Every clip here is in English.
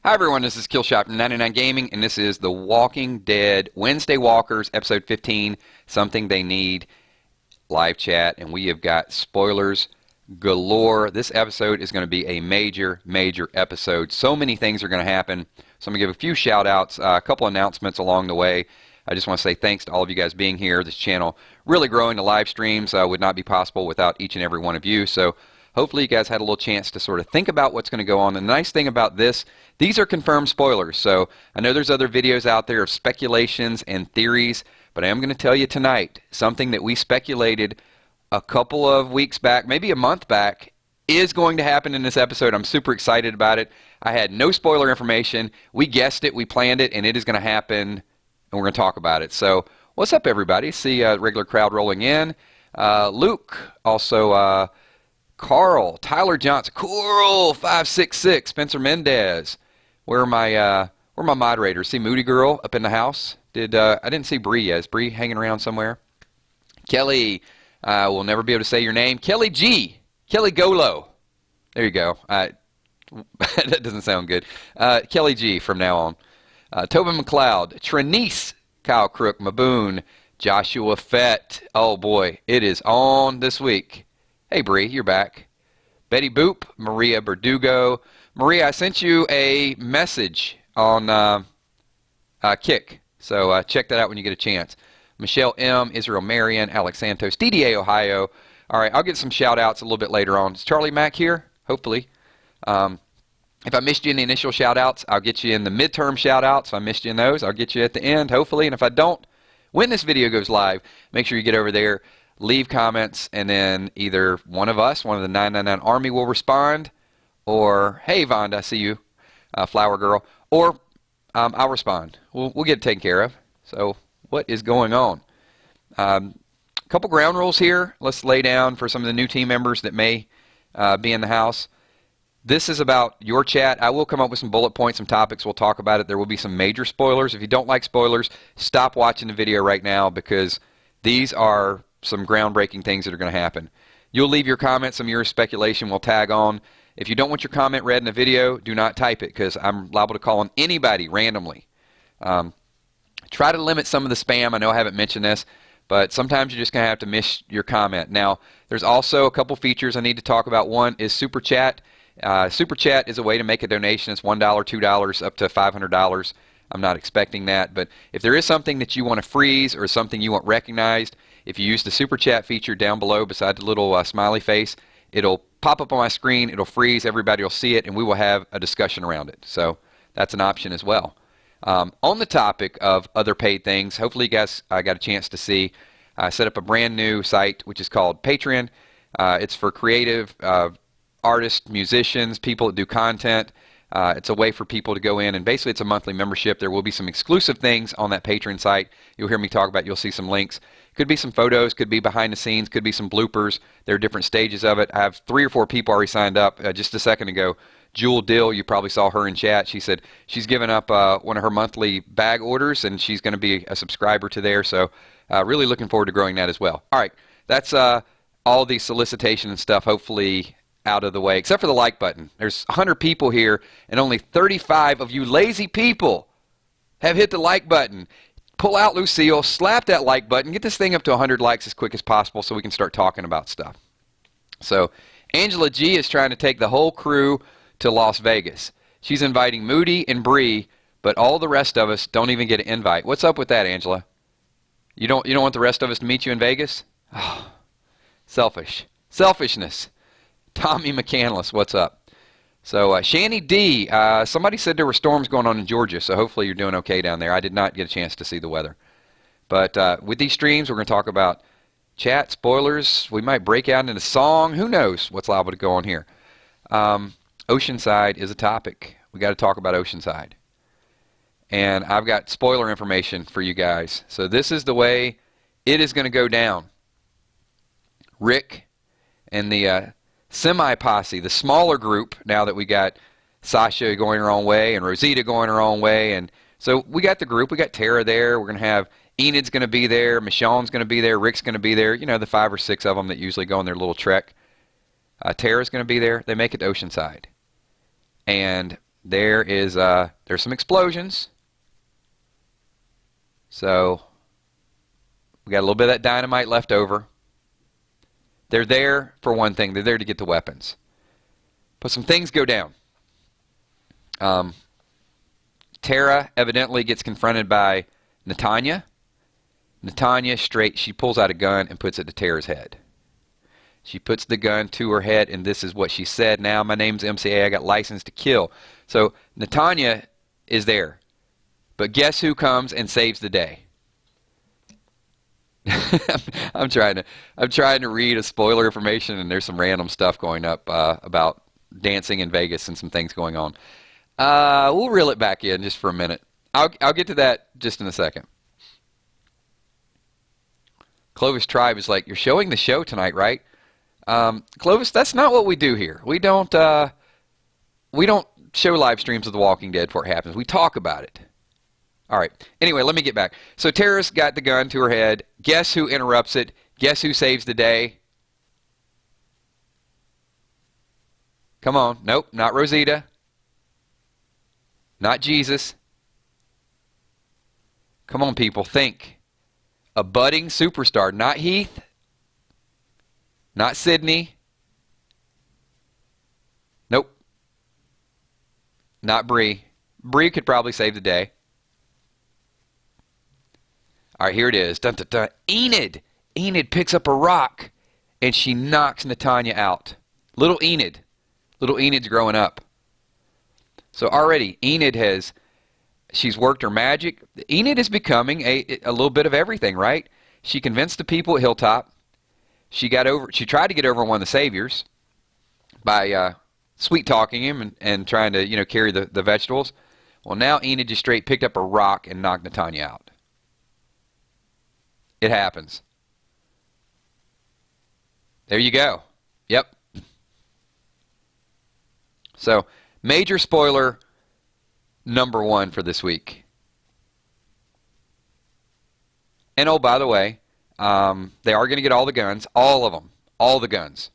Hi everyone, this is Killshot from 99 Gaming, and this is The Walking Dead Wednesday Walkers, episode 15, Something They Need, live chat, and we have got spoilers galore. This episode is going to be a major episode. So many things are going to happen, so I'm going to give a few shout outs, a couple announcements along the way. I just want to say thanks to all of you guys being here. This channel really growing. The live streams would not be possible without each and every one of you, so hopefully you guys had a little chance to sort of think about what's going to go on. The nice thing about this, these are confirmed spoilers. So I know there's other videos out there of speculations and theories, but I am going to tell you tonight something that we speculated a couple of weeks back, maybe a month back, is going to happen in this episode. I'm super excited about it. I had no spoiler information. We guessed it, we planned it, and it is going to happen, and we're going to talk about it. So what's up, everybody? See a regular crowd rolling in. Luke, also Carl, Tyler Johnson, Coral 566, Spencer Mendez. Where are my moderators? See Moody Girl up in the house. I didn't see Bree yet. Is Bree hanging around somewhere? Kelly, we'll never be able to say your name. Kelly G, Kelly Golo. There you go. That doesn't sound good. Kelly G from now on. Tobin McLeod, Trinice, Kyle Crook, Maboon, Joshua Fett. Oh boy, it is on this week. Hey Bree, you're back. Betty Boop, Maria Verdugo. Maria, I sent you a message on Kick, so check that out when you get a chance. Michelle M, Israel Marion, Alex Santos, DDA Ohio. All right, I'll get some shout-outs a little bit later on. Is Charlie Mack here? Hopefully. If I missed you in the initial shout-outs, I'll get you in the midterm shout-outs. If I missed you in those, I'll get you at the end, hopefully. And if I don't, when this video goes live, make sure you get over there, leave comments, and then either one of us, one of the 999 Army will respond, or, hey, Vonda, I see you, Flower Girl, or I'll respond. We'll get it taken care of. So what is going on? A couple ground rules here. Let's lay down for some of the new team members that may be in the house. This is about your chat. I will come up with some bullet points, some topics. We'll talk about it. There will be some major spoilers. If you don't like spoilers, stop watching the video right now, because these are some groundbreaking things that are going to happen. You'll leave your comments, some of your speculation we'll tag on. If you don't want your comment read in the video, do not type it, because I'm liable to call on anybody randomly. Try to limit some of the spam. I know I haven't mentioned this, but sometimes you're just going to have to miss your comment. Now, there's also a couple features I need to talk about. One is Super Chat. Super Chat is a way to make a donation. It's $1, $2, up to $500. I'm not expecting that, but if there is something that you want to freeze or something you want recognized, if you use the Super Chat feature down below beside the little smiley face, it'll pop up on my screen, it'll freeze, everybody will see it, and we will have a discussion around it. So that's an option as well. On the topic of other paid things, hopefully you guys got a chance to see, I set up a brand new site which is called Patreon. It's for creative artists, musicians, people that do content. It's a way for people to go in, and basically it's a monthly membership. There will be some exclusive things on that Patreon site. You'll hear me talk about, you'll see some links. Could be some photos, could be behind the scenes, could be some bloopers. There are different stages of it. I have 3 or 4 people already signed up just a second ago. Jewel Dill, you probably saw her in chat. She said she's given up one of her monthly bag orders, and she's going to be a subscriber to there. So really looking forward to growing that as well. All right, that's all the solicitation and stuff hopefully out of the way, except for the like button. There's 100 people here, and only 35 of you lazy people have hit the like button. Pull out Lucille, slap that like button, get this thing up to 100 likes as quick as possible so we can start talking about stuff. So Angela G is trying to take the whole crew to Las Vegas. She's inviting Moody and Bree, but all the rest of us don't even get an invite. What's up with that, Angela? You don't want the rest of us to meet you in Vegas? Oh, selfish. Selfishness. Tommy McCandless, what's up? So Shanny D, somebody said there were storms going on in Georgia, so hopefully you're doing okay down there. I did not get a chance to see the weather. But with these streams, we're going to talk about chat, spoilers. We might break out into song. Who knows what's liable to go on here. Oceanside is a topic. We got to talk about Oceanside. And I've got spoiler information for you guys. So this is the way it is going to go down. Rick and the semi-posse, the smaller group, now that we got Sasha going her own way and Rosita going her own way. And so we got the group. We got Tara there. We're going to have Enid's going to be there. Michonne's going to be there. Rick's going to be there. You know, the 5 or 6 of them that usually go on their little trek. Tara's going to be there. They make it to Oceanside. And there's some explosions. So we got a little bit of that dynamite left over. They're there for one thing. They're there to get the weapons. But some things go down. Tara evidently gets confronted by Natanya. Natanya she pulls out a gun and puts it to Tara's head. She puts the gun to her head, and this is what she said. Now, my name's MCA. I got license to kill. So Natanya is there. But guess who comes and saves the day? I'm trying to read a spoiler information, and there's some random stuff going up about dancing in Vegas and some things going on. We'll reel it back in just for a minute. I'll get to that just in a second. Clovis Tribe is like, you're showing the show tonight, right? Clovis, that's not what we do here. We don't show live streams of The Walking Dead before it happens. We talk about it. All right. Anyway, let me get back. So Tara's got the gun to her head. Guess who interrupts it? Guess who saves the day? Come on. Nope, not Rosita. Not Jesus. Come on, people. Think. A budding superstar. Not Heath. Not Sydney. Nope. Not Bree. Bree could probably save the day. All right, here it is. Dun, dun, dun. Enid. Enid picks up a rock, and she knocks Natanya out. Little Enid. Little Enid's growing up. So already, she's worked her magic. Enid is becoming a little bit of everything, right? She convinced the people at Hilltop. She tried to get over one of the saviors by sweet-talking him and trying to, carry the vegetables. Well, now Enid just straight picked up a rock and knocked Natanya out. It happens. There you go. Yep. So, major spoiler number 1 for this week. And oh, by the way, they are going to get all the guns. All of them. All the guns.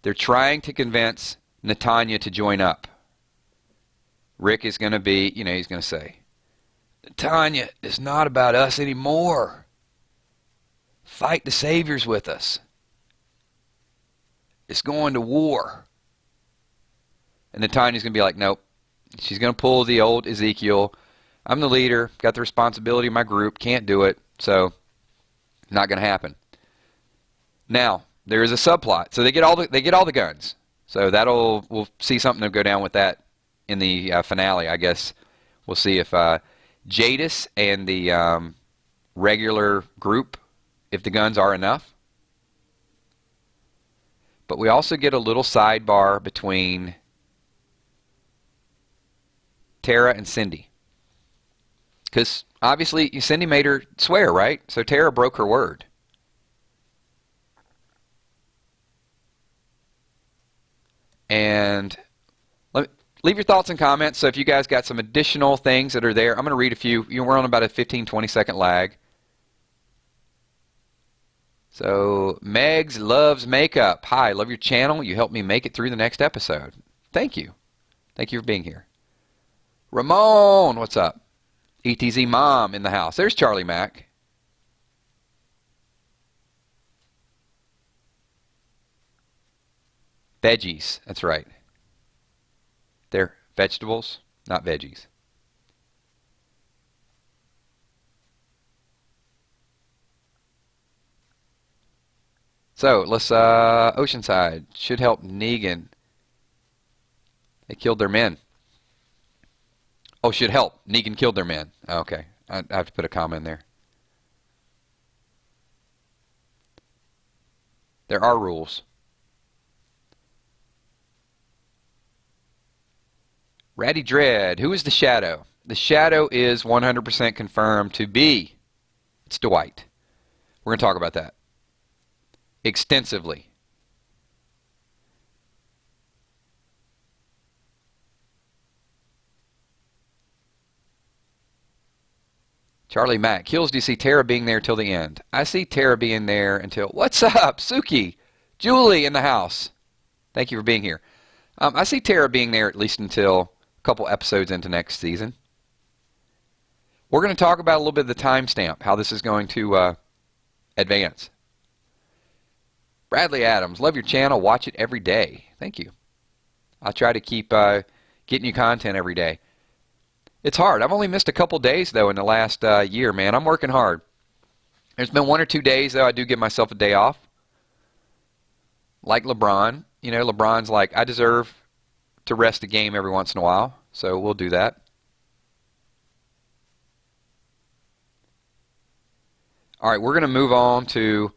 They're trying to convince Natanya to join up. Rick is going to be, he's going to say, Natanya, it's not about us anymore. Fight the saviors with us. It's going to war. And Natanya's going to be like, nope. She's going to pull the old Ezekiel. I'm the leader, got the responsibility of my group, can't do it, so not going to happen. Now, there is a subplot. So they get all the guns. So we'll see something to go down with that in the finale, I guess. We'll see if Jadis and the regular group, if the guns are enough. But we also get a little sidebar between Tara and Cindy. Because obviously Cindy made her swear, right? So Tara broke her word. And leave your thoughts and comments. So if you guys got some additional things that are there, I'm going to read a few. We're on about a 15-20 second lag. So Megs loves makeup. Hi, love your channel. You helped me make it through the next episode. Thank you. Thank you for being here. Ramon, what's up? ETZ Mom in the house. There's Charlie Mack. Veggies. That's right. They're vegetables, not veggies. So let's Oceanside should help Negan. They killed their men. Oh, should help. Negan killed their men. Okay. I have to put a comma in there. There are rules. Ratty Dread. Who is the Shadow? The Shadow is 100% confirmed to be. It's Dwight. We're going to talk about that extensively. Charlie Mack. Kills, do you see Tara being there till the end? I see Tara being there until... What's up, Suki? Julie in the house. Thank you for being here. I see Tara being there at least until a couple episodes into next season. We're going to talk about a little bit of the timestamp, how this is going to advance. Bradley Adams, love your channel. Watch it every day. Thank you. I'll try to keep getting you content every day. It's hard. I've only missed a couple days, though, in the last year, man. I'm working hard. There's been 1 or 2 days, though, I do give myself a day off. Like LeBron. You know, LeBron's like, I deserve to rest a game every once in a while. So we'll do that. All right, we're going to move on to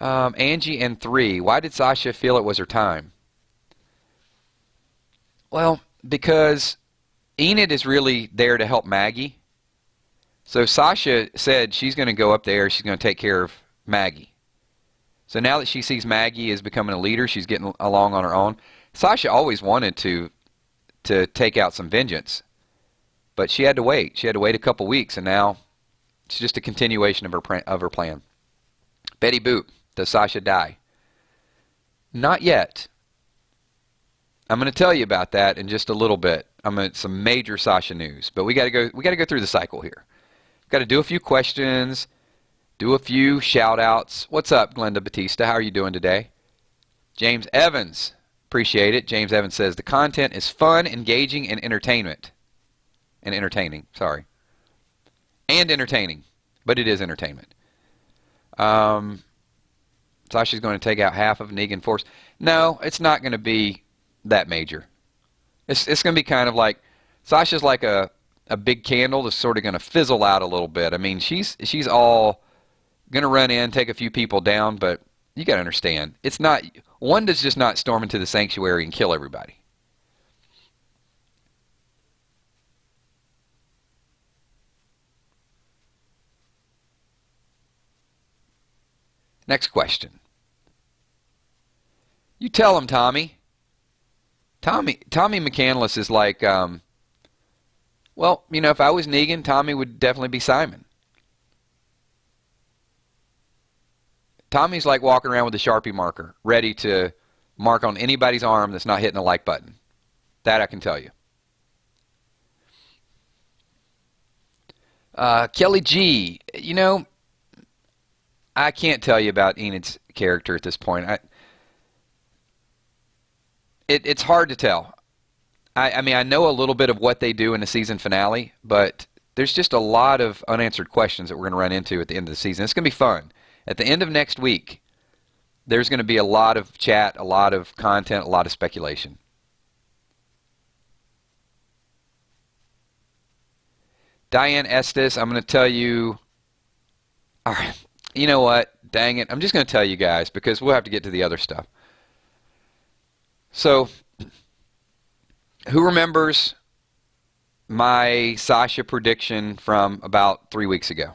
Angie and 3. Why did Sasha feel it was her time? Well, because Enid is really there to help Maggie. So Sasha said she's going to go up there. She's going to take care of Maggie. So now that she sees Maggie is becoming a leader, she's getting along on her own. Sasha always wanted to take out some vengeance, but she had to wait. She had to wait a couple weeks, and now it's just a continuation of her plan. Betty Boop, does Sasha die? Not yet. I'm going to tell you about that in just a little bit. Some major Sasha news, but we got to go through the cycle here. Got to do a few questions, do a few shout-outs. What's up, Glenda Batista? How are you doing today? James Evans, appreciate it. James Evans says, the content is fun, engaging, and entertaining, sorry. And entertaining, but it is entertainment. Sasha's going to take out half of Negan force. No, it's not going to be that major. It's going to be kind of like, Sasha's like a big candle that's sort of going to fizzle out a little bit. I mean, she's all going to run in, take a few people down, but you got to understand, it's not, one does just not storm into the sanctuary and kill everybody. Next question. You tell him, Tommy. Tommy McCandless is like, well, you know, if I was Negan, Tommy would definitely be Simon. Tommy's like walking around with a Sharpie marker, ready to mark on anybody's arm that's not hitting the like button. That I can tell you. Kelly G, you know, I can't tell you about Enid's character at this point. It's hard to tell. I mean, I know a little bit of what they do in the season finale, but there's just a lot of unanswered questions that we're going to run into at the end of the season. It's going to be fun. At the end of next week, there's going to be a lot of chat, a lot of content, a lot of speculation. Diane Estes, I'm going to tell you... All right, you know what? Dang it. I'm just going to tell you guys because we'll have to get to the other stuff. So, who remembers my Sasha prediction from about 3 weeks ago?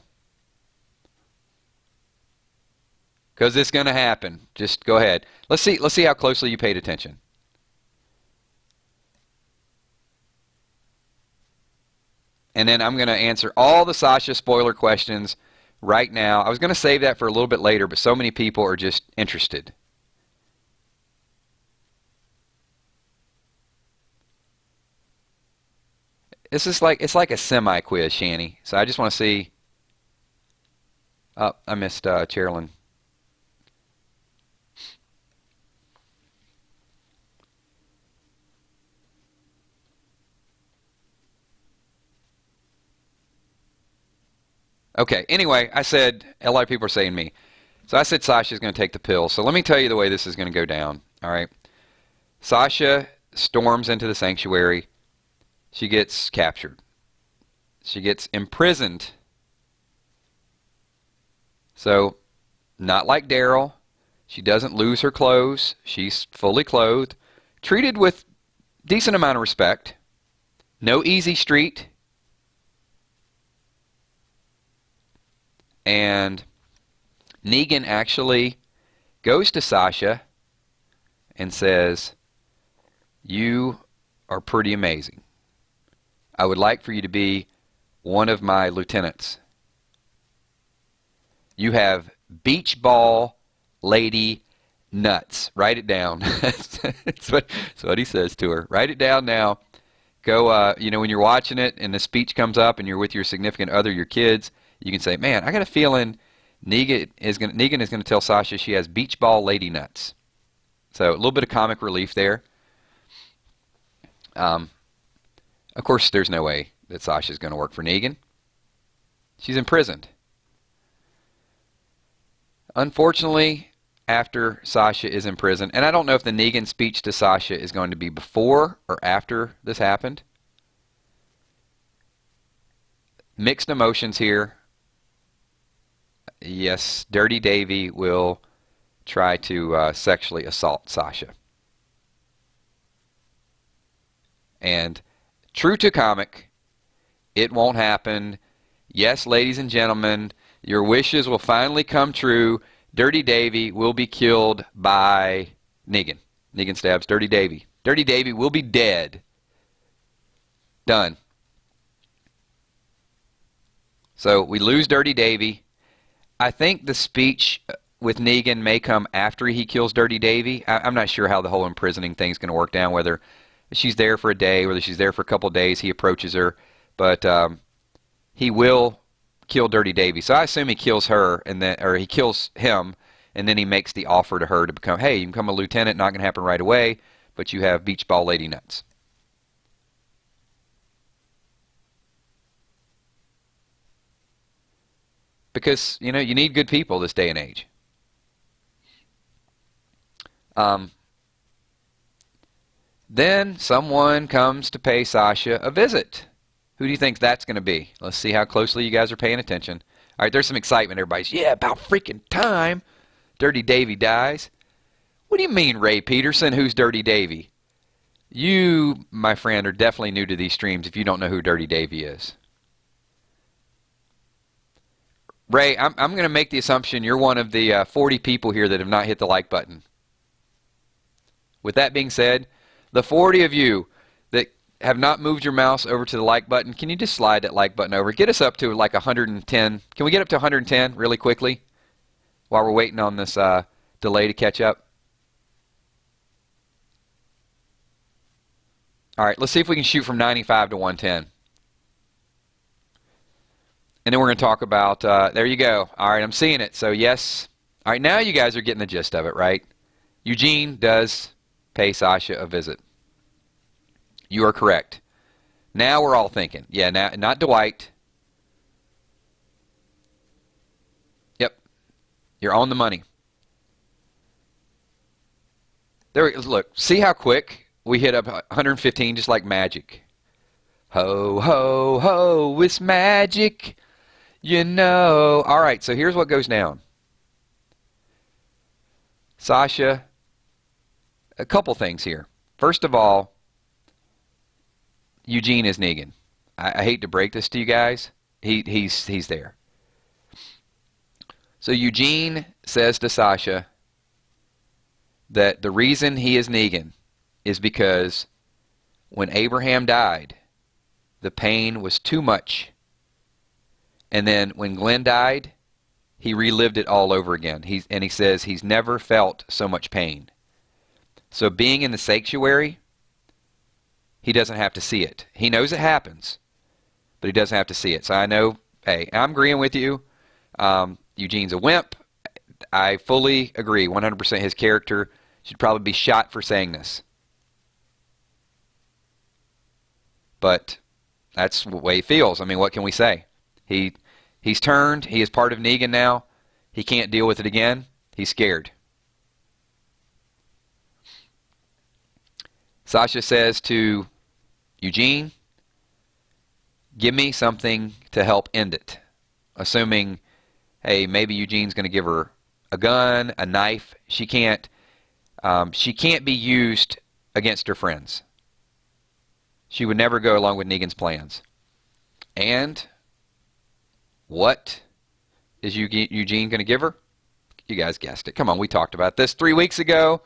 Because it's going to happen. Just go ahead. Let's see how closely you paid attention. And then I'm going to answer all the Sasha spoiler questions right now. I was going to save that for a little bit later, but so many people are just interested. This is like, it's like a semi-quiz, Shanny. So I just want to see. Oh, I missed Cherilyn. Okay, anyway, I said, a lot of people are saying me. So I said Sasha's going to take the pill. So let me tell you the way this is going to go down, all right? Sasha storms into the sanctuary. She gets captured. She gets imprisoned. So, not like Daryl. She doesn't lose her clothes. She's fully clothed. Treated with decent amount of respect. No easy street. And Negan actually goes to Sasha and says, "You are pretty amazing. I would like for you to be one of my lieutenants. You have beach ball lady nuts. Write it down. That's what he says to her. Write it down now. Go, when you're watching it and the speech comes up and you're with your significant other, your kids, you can say, man, I got a feeling Negan is going to tell Sasha she has beach ball lady nuts. So a little bit of comic relief there. Of course, there's no way that Sasha's going to work for Negan. She's imprisoned. Unfortunately, after Sasha is in prison, and I don't know if the Negan speech to Sasha is going to be before or after this happened. Mixed emotions here. Yes, Dirty Davy will try to sexually assault Sasha. And true to comic, it won't happen. Yes, ladies and gentlemen, your wishes will finally come true. Dirty Davy will be killed by Negan. Negan stabs Dirty Davy. Dirty Davy will be dead. Done. So we lose Dirty Davy. I think the speech with Negan may come after he kills Dirty Davy. I'm not sure how the whole imprisoning thing is going to work down, whether she's there for a day, whether she's there for a couple of days, he approaches her. But he will kill Dirty Davy. So I assume he kills her, or he kills him, and then he makes the offer to her to become, hey, you can become a lieutenant, not going to happen right away, but you have beach ball lady nuts. Because, you need good people this day and age. Then someone comes to pay Sasha a visit. Who do you think that's going to be? Let's see how closely you guys are paying attention. All right, there's some excitement. Everybody's, yeah, about freaking time. Dirty Davy dies. What do you mean, Ray Peterson? Who's Dirty Davy? You, my friend, are definitely new to these streams if you don't know who Dirty Davy is. Ray, I'm going to make the assumption you're one of the 40 people here that have not hit the like button. With that being said, the 40 of you that have not moved your mouse over to the like button, can you just slide that like button over? Get us up to like 110. Can we get up to 110 really quickly while we're waiting on this delay to catch up? All right, let's see if we can shoot from 95 to 110. And then we're going to talk about, there you go. All right, I'm seeing it. So yes. All right, now you guys are getting the gist of it, right? Eugene does pay Sasha a visit. You are correct. Now we're all thinking. Yeah, now, not Dwight. Yep. You're on the money. There we go. Look, see how quick we hit up 115 just like magic. Ho, ho, ho, it's magic. All right, so here's what goes down. Sasha, a couple things here. First of all, Eugene is Negan. I hate to break this to you guys. He's there. So Eugene says to Sasha that the reason he is Negan is because when Abraham died, the pain was too much. And then when Glenn died, he relived it all over again. He says he's never felt so much pain. So being in the sanctuary, he doesn't have to see it. He knows it happens, but he doesn't have to see it. So I know, hey, I'm agreeing with you. Eugene's a wimp. I fully agree, 100%. His character should probably be shot for saying this. But that's the way he feels. I mean, what can we say? He's turned. He is part of Negan now. He can't deal with it again. He's scared. Sasha says to Eugene, give me something to help end it. Assuming, hey, maybe Eugene's going to give her a gun, a knife. She can't be used against her friends. She would never go along with Negan's plans. And what is Eugene going to give her? You guys guessed it. Come on, we talked about this 3 weeks ago.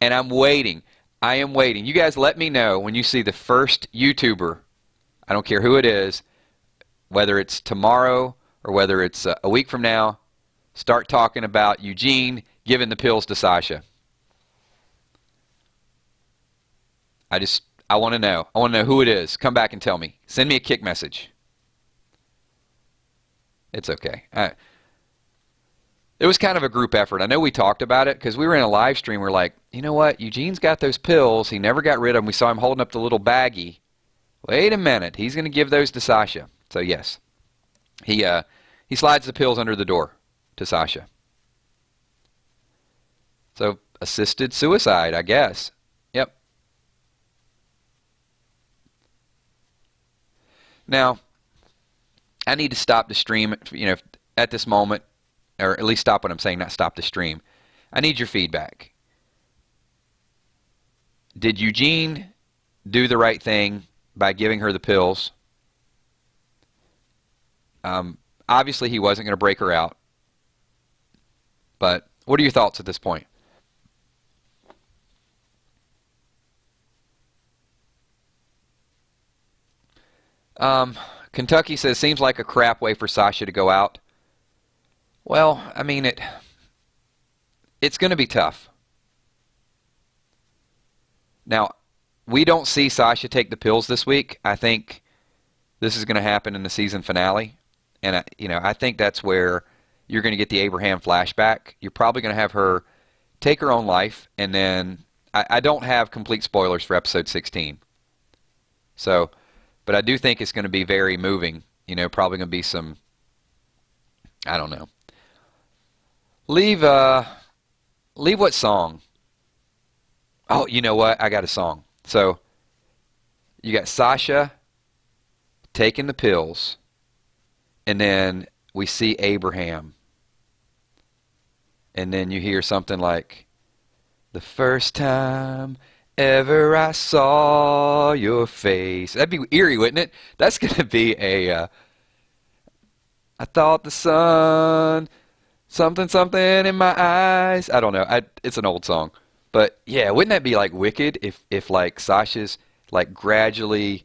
And I'm waiting. I am waiting. You guys let me know when you see the first YouTuber, I don't care who it is, whether it's tomorrow or whether it's a week from now, start talking about Eugene giving the pills to Sasha. I want to know. I want to know who it is. Come back and tell me. Send me a kick message. It's okay. It was kind of a group effort. I know we talked about it because we were in a live stream. We're like, you know what? Eugene's got those pills. He never got rid of them. We saw him holding up the little baggie. Wait a minute. He's going to give those to Sasha. So, yes. He slides the pills under the door to Sasha. So, assisted suicide, I guess. Yep. Now, I need to stop the stream, at this moment, or at least stop what I'm saying, not stop the stream. I need your feedback. Did Eugene do the right thing by giving her the pills? Obviously, he wasn't going to break her out. But what are your thoughts at this point? Kentucky says, seems like a crap way for Sasha to go out. Well, I mean, it's going to be tough. Now, we don't see Sasha take the pills this week. I think this is going to happen in the season finale. And, I think that's where you're going to get the Abraham flashback. You're probably going to have her take her own life. And then I don't have complete spoilers for episode 16. So, but I do think it's going to be very moving. Probably going to be some, I don't know. Leave what song? Oh, you know what? I got a song. So, you got Sasha taking the pills, and then we see Abraham. And then you hear something like, the first time ever I saw your face. That'd be eerie, wouldn't it? That's going to be I thought the sun, something in my eyes. I don't know. It's an old song. But yeah, wouldn't that be like wicked if like Sasha's like gradually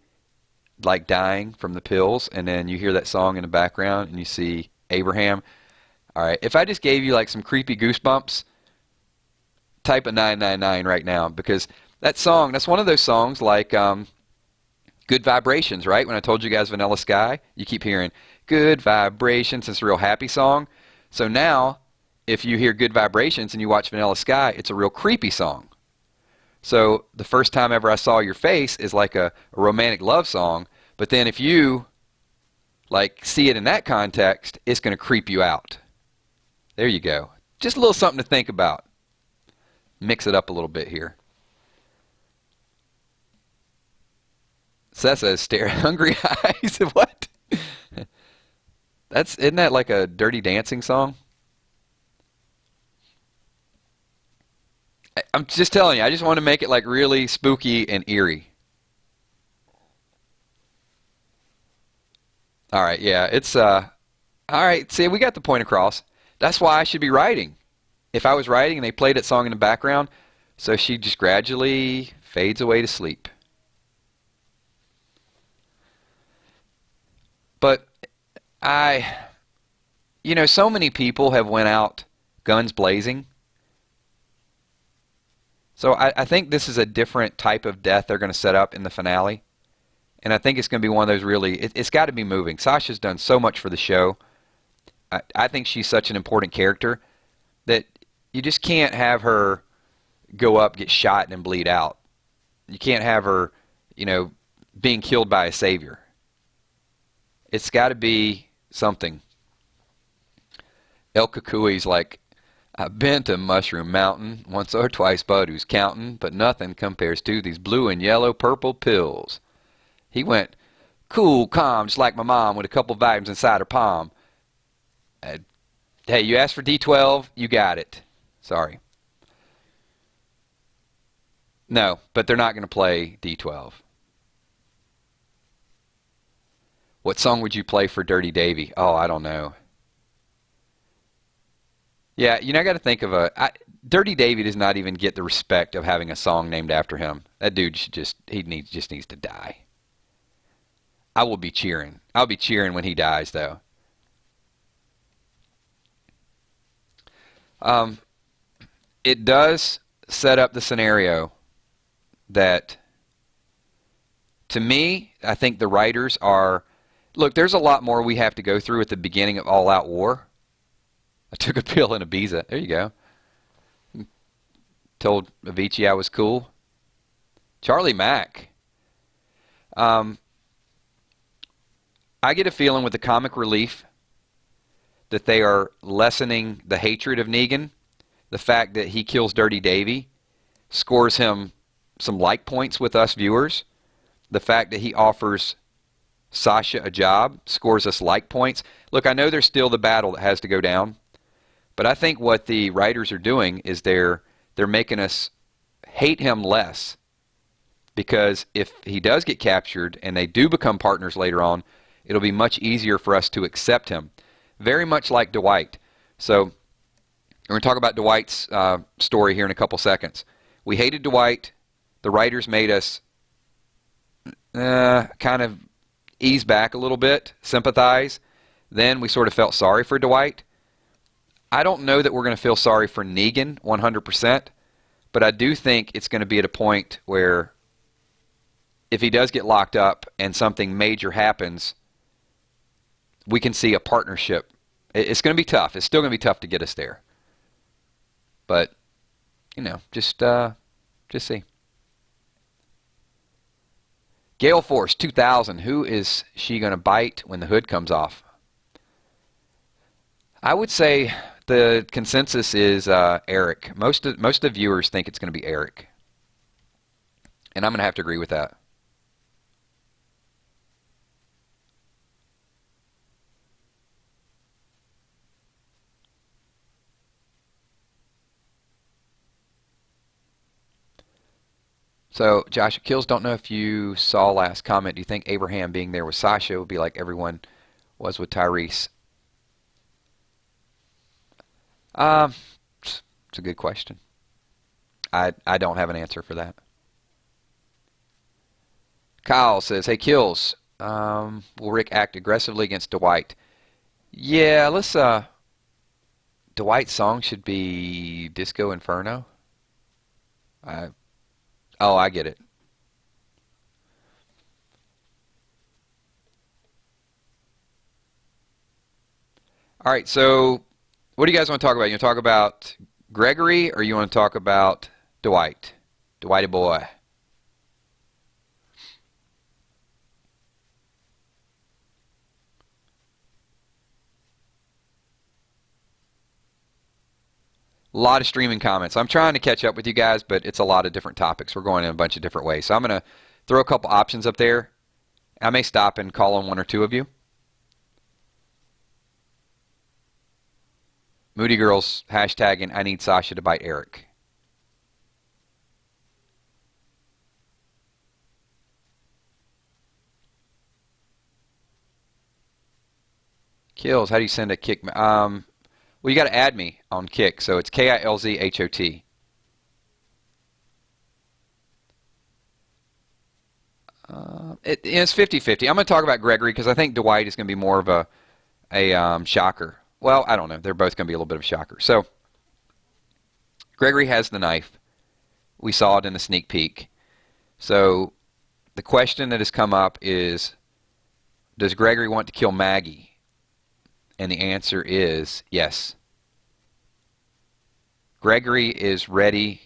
like dying from the pills, and then you hear that song in the background and you see Abraham. All right, if I just gave you like some creepy goosebumps, type a 999 right now, because that song, that's one of those songs like Good Vibrations, right? When I told you guys Vanilla Sky, you keep hearing Good Vibrations. It's a real happy song. So now, if you hear Good Vibrations and you watch Vanilla Sky, it's a real creepy song. So the first time ever I saw your face is like a romantic love song, but then if you like see it in that context, it's going to creep you out. There you go. Just a little something to think about. Mix it up a little bit here. Sasha stare hungry eyes. What? Isn't that like a Dirty Dancing song? I'm just telling you, I just want to make it like really spooky and eerie. All right, yeah, it's all right, see, we got the point across. That's why I should be writing. If I was writing and they played that song in the background, so she just gradually fades away to sleep. But so many people have went out guns blazing. So I think this is a different type of death they're going to set up in the finale. And I think it's going to be one of those really, it's got to be moving. Sasha's done so much for the show. I think she's such an important character that you just can't have her go up, get shot, and then bleed out. You can't have her, being killed by a savior. It's got to be something. El Kukui's like, I've been to Mushroom Mountain once or twice, but who's counting? But nothing compares to these blue and yellow purple pills. He went cool, calm, just like my mom with a couple vibes inside her palm. Hey, you asked for D12, you got it. Sorry. No, but they're not going to play D12. What song would you play for Dirty Davy? Oh, I don't know. Yeah, I got to think of Dirty Davy does not even get the respect of having a song named after him. That dude should just needs to die. I will be cheering. I'll be cheering when he dies, though. Um, it does set up the scenario that, to me, I think the writers are, look, there's a lot more we have to go through at the beginning of All Out War. I took a pill in Ibiza. There you go. Told Avicii I was cool. Charlie Mack. I get a feeling with the comic relief that they are lessening the hatred of Negan. The fact that he kills Dirty Davy scores him some like points with us viewers. The fact that he offers Sasha a job scores us like points. Look, I know there's still the battle that has to go down, but I think what the writers are doing is they're making us hate him less, because if he does get captured and they do become partners later on, it'll be much easier for us to accept him. Very much like Dwight. So we're going to talk about Dwight's story here in a couple seconds. We hated Dwight. The writers made us kind of ease back a little bit, sympathize. Then we sort of felt sorry for Dwight. I don't know that we're going to feel sorry for Negan 100%, but I do think it's going to be at a point where if he does get locked up and something major happens, we can see a partnership. It's going to be tough. It's still going to be tough to get us there. But, just see. Gale Force 2000. Who is she going to bite when the hood comes off? I would say the consensus is Eric. Most of the viewers think it's going to be Eric. And I'm going to have to agree with that. So, Josh Kills, don't know if you saw last comment. Do you think Abraham being there with Sasha would be like everyone was with Tyrese? It's a good question. I don't have an answer for that. Kyle says, hey, Kills, will Rick act aggressively against Dwight? Yeah, let's, Dwight's song should be Disco Inferno. Oh, I get it. All right, so what do you guys want to talk about? You want to talk about Gregory, or you want to talk about Dwight? Dwighty boy. A lot of streaming comments. I'm trying to catch up with you guys, but it's a lot of different topics. We're going in a bunch of different ways. So I'm going to throw a couple options up there. I may stop and call on one or two of you. Moody Girls hashtagging, I need Sasha to bite Eric. Kills, how do you send a kick? Well, you got to add me on Kick, so it's Kilzhot. It's 50-50. I'm going to talk about Gregory because I think Dwight is going to be more of a shocker. Well, I don't know. They're both going to be a little bit of a shocker. So, Gregory has the knife. We saw it in the sneak peek. So, the question that has come up is, does Gregory want to kill Maggie? And the answer is yes. Gregory is ready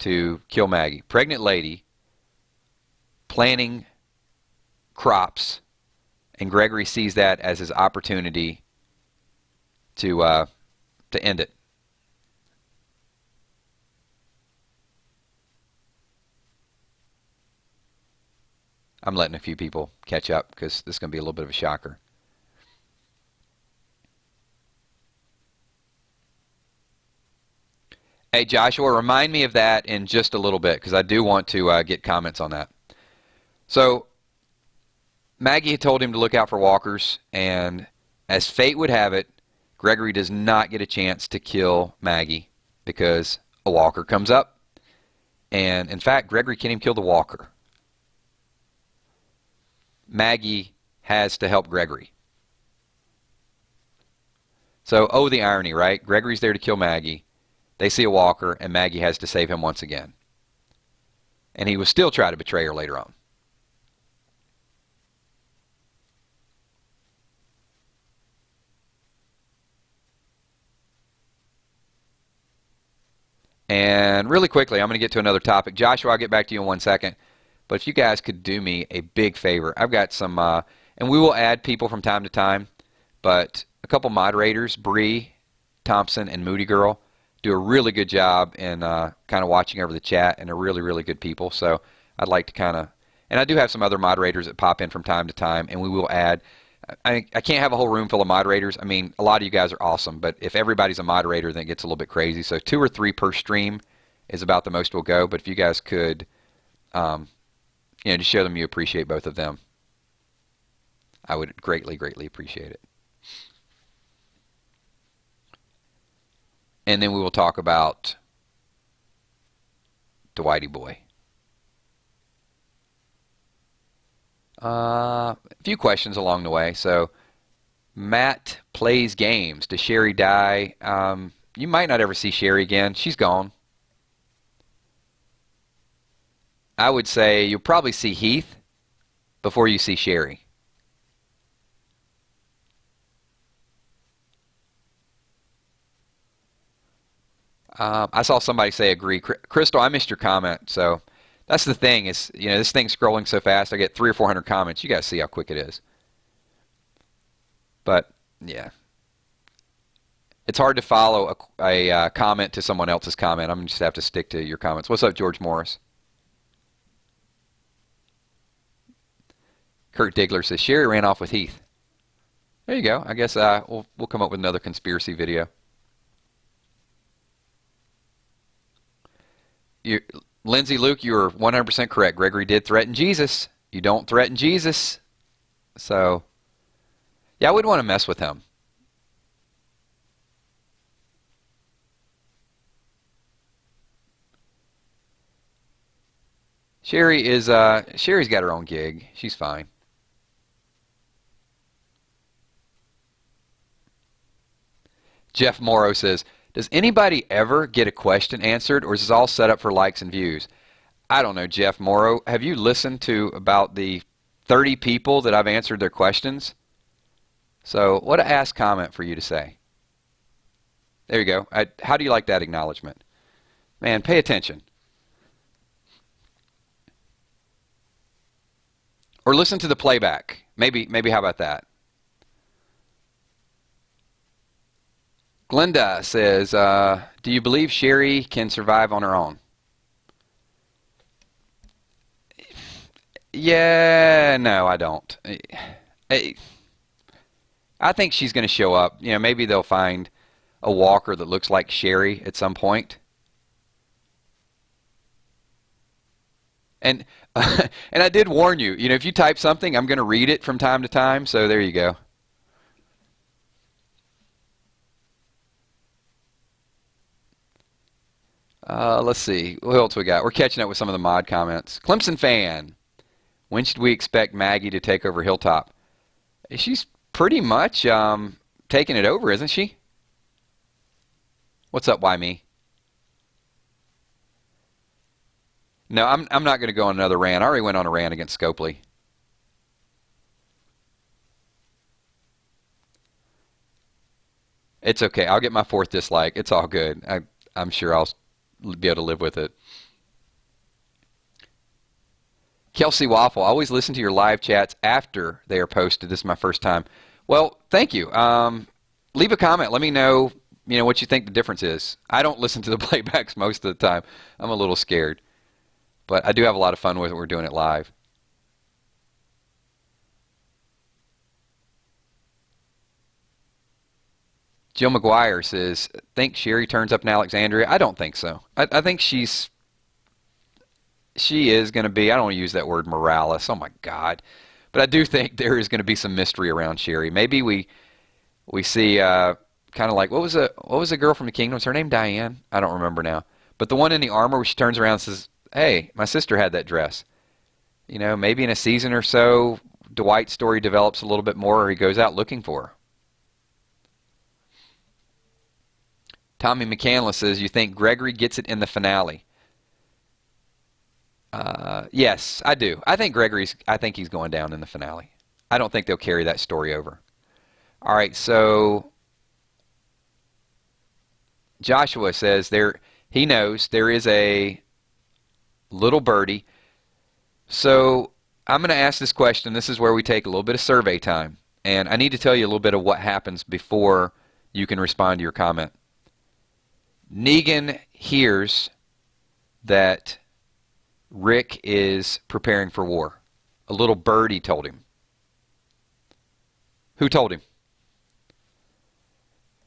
to kill Maggie. Pregnant lady, planting crops, and Gregory sees that as his opportunity to end it. I'm letting a few people catch up because this is going to be a little bit of a shocker. Hey, Joshua, remind me of that in just a little bit because I do want to get comments on that. So, Maggie had told him to look out for walkers, and as fate would have it, Gregory does not get a chance to kill Maggie because a walker comes up. And, in fact, Gregory can't even kill the walker. Maggie has to help Gregory. So, oh, the irony, right? Gregory's there to kill Maggie. They see a walker, and Maggie has to save him once again. And he will still try to betray her later on. And really quickly, I'm going to get to another topic. Joshua, I'll get back to you in 1 second. But if you guys could do me a big favor, I've got some, and we will add people from time to time, but a couple moderators, Bree Thompson and Moody Girl, do a really good job in kind of watching over the chat, and they're really, really good people. So I'd like to kind of, and I do have some other moderators that pop in from time to time, and we will add. I can't have a whole room full of moderators. I mean, a lot of you guys are awesome, but if everybody's a moderator, then it gets a little bit crazy. So 2 or 3 per stream is about the most we'll go. But if you guys could, just show them you appreciate both of them, I would greatly, greatly appreciate it. And then we will talk about Dwighty Boy. A few questions along the way. So, Matt plays games. Does Sherry die? You might not ever see Sherry again. She's gone. I would say you'll probably see Heath before you see Sherry. I saw somebody say agree. Crystal, I missed your comment, so that's the thing is, this thing's scrolling so fast. I get 300 or 400 comments. You guys see how quick it is. But yeah, it's hard to follow a comment to someone else's comment. I'm just have to stick to your comments. What's up, George Morris? Kurt Diggler says Sherry ran off with Heath. There you go. I guess we'll come up with another conspiracy video. Lindsay, Luke, you are 100% correct. Gregory did threaten Jesus. You don't threaten Jesus. So, yeah, I wouldn't want to mess with him. Sherry's got her own gig. She's fine. Jeff Morrow says, does anybody ever get a question answered, or is this all set up for likes and views? I don't know, Jeff Morrow. Have you listened to about the 30 people that I've answered their questions? So what a ass comment for you to say. There you go. How do you like that acknowledgement? Man, pay attention. Or listen to the playback. Maybe how about that? Glenda says, do you believe Sherry can survive on her own? Yeah, no, I don't. I think she's going to show up. Maybe they'll find a walker that looks like Sherry at some point. And and I did warn you, if you type something, I'm going to read it from time to time, so there you go. Let's see. What else we got? We're catching up with some of the mod comments. Clemson fan. When should we expect Maggie to take over Hilltop? She's pretty much taking it over, isn't she? What's up, why me? No, I'm not going to go on another rant. I already went on a rant against Scopely. It's okay. I'll get my 4th dislike. It's all good. I'm sure I'll be able to live with it. Kelsey Waffle, I always listen to your live chats after they are posted. This is my first time. Well, thank you. Leave a comment. Let me know, what you think the difference is. I don't listen to the playbacks most of the time. I'm a little scared. But I do have a lot of fun with it. We're doing it live. Jill McGuire says, think Sherry turns up in Alexandria? I don't think so. I think she is going to be, I don't want to use that word Morales. Oh my God. But I do think there is going to be some mystery around Sherry. Maybe we see kind of like, what was the girl from the Kingdom? Was her name Diane? I don't remember now. But the one in the armor where she turns around and says, hey, my sister had that dress. Maybe in a season or so, Dwight's story develops a little bit more, or he goes out looking for her. Tommy McCandless says, you think Gregory gets it in the finale? Yes, I do. I think he's going down in the finale. I don't think they'll carry that story over. All right, so Joshua says he knows there is a little birdie. So I'm going to ask this question. This is where we take a little bit of survey time. And I need to tell you a little bit of what happens before you can respond to your comment. Negan hears that Rick is preparing for war. A little birdie told him. Who told him?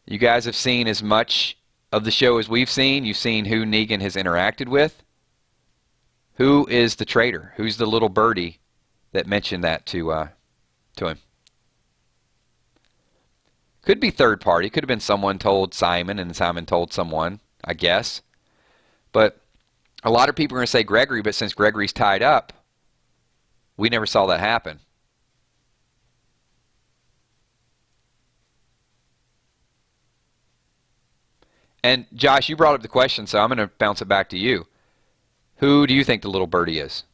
You guys have seen as much of the show as we've seen. You've seen who Negan has interacted with. Who is the traitor? Who's the little birdie that mentioned that to him? Could be third party. Could have been someone told Simon and Simon told someone, I guess. But a lot of people are going to say Gregory, but since Gregory's tied up, we never saw that happen. And Josh, you brought up the question, so I'm going to bounce it back to you. Who do you think the little birdie is?